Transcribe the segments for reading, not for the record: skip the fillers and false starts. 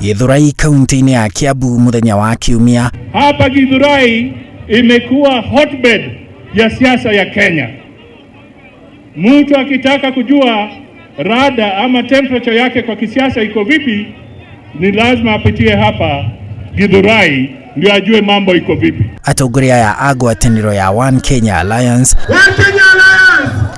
Githurai kaunti-ini ya Kiambu muthenya wa Kiumia. Hapa Githurai imekuwa hotbed ya siasa ya Kenya. Mtu akitaka kujua rada ama temperature yake kwa kisiasa iko vipi, ni lazima apitie hapa Githurai ndio ajue mambo iko vipi. Atongoria ya agwataniro ya One Kenya Alliance,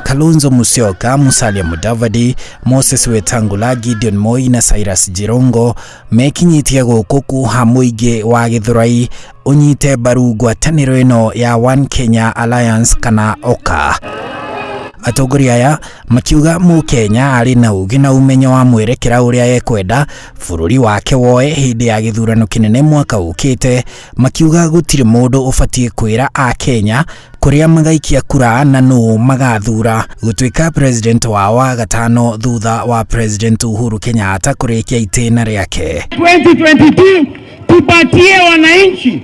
Kalonzo Musyoka, Musalia Mudavadi, Moses Wetangula, Gideon Moi na Cyrus Jirongo mekinyitie guku kuha muingi wa Githurai unyite mbaru ngwataniro ino ya One Kenya Alliance kana OKA. Atongoria aya makiuga Mukenya ari na ugi na umenyo wa mwerekera uria ekwenda bururi wake woe hindi ya githurano kinene mwaka ukite. Makiuga gutire mundu ubatie kwira a Kenya kuria magaikia kura na no magathura gutuika president wa gatano thutha wa President Uhuru Kenyatta kurikia itena riake. 2022 tupatie wananchi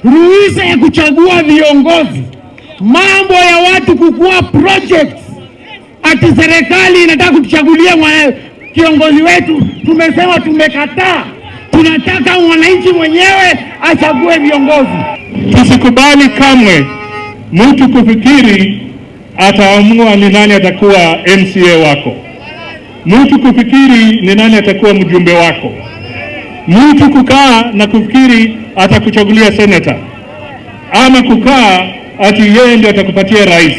ruhusa ya kuchagua viongozi. Mambo ya watu kukua projects ati serikali inataka kutuchagulia kiongozi wetu, tumesema tumekataa. Tunataka wananchi mwenyewe achague viongozi. Tusikubali kamwe mtu kufikiri ataamua ni nani atakuwa MCA wako, mtu kufikiri ni nani atakuwa mjumbe wako, mtu kukaa na kufikiri atakuchagulia senator, ama kukaa ati yeye ndio atakupatia rais.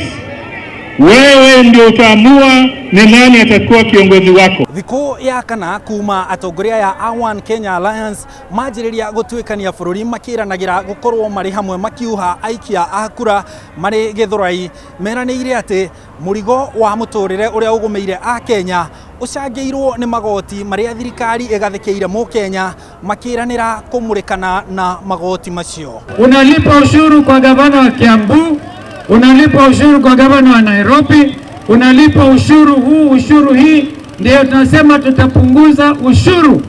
Wewe ndio utaamua ni nani atakuwa kiongozi wako. Thiku ya kana kuma atongoria ya One Kenya Alliance majiriria gutuikania bururi makiranagira gukorwo mari hamwe makiuha aikia akura mari Githurai meraniire ati murigo wa muturire uria ugumeire a Kenya ucangeirwo ni magoti maria thirikari igathekeire mu Kenya makiranira kumurikana na magoti macio. Unalipa ushuru kwa gavana wa Kiambu, unalipa ushuru kwa gavana wa Nairobi, unalipa ushuru huu, ushuru hii. Ndio tunasema tutapunguza ushuru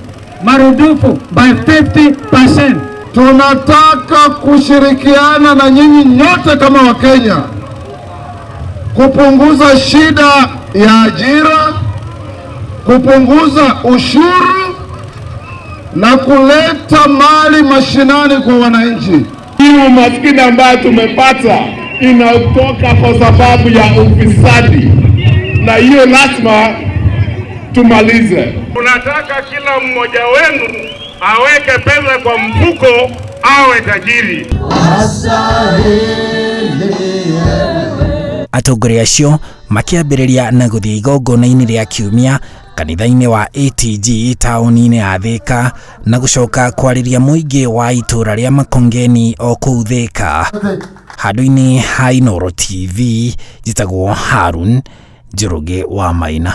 marudufu by 50%. Tunataka kushirikiana na nyinyi nyote kama Wakenya kupunguza shida ya ajira, kupunguza ushuru na kuleta mali mashinani kwa wananchi. Hii umaskini ambayo tumepata inatoka kwa sababu ya ufisadi, na hiyo lazima tumalize. Tunataka kila mmoja wenu aweke pesa kwa mfuko awe tajiri. Atongoria acio makiambiriria na guthii igongona-ini ria Kiumia kanitha-ini wa ATG tauni-ini ya Thika na gucoka kwariria muingi wa itura ria Makongeni o kuu Thika. Handu-ini ha Inooro TV, njitagwo Harun Njoroge wa Maina.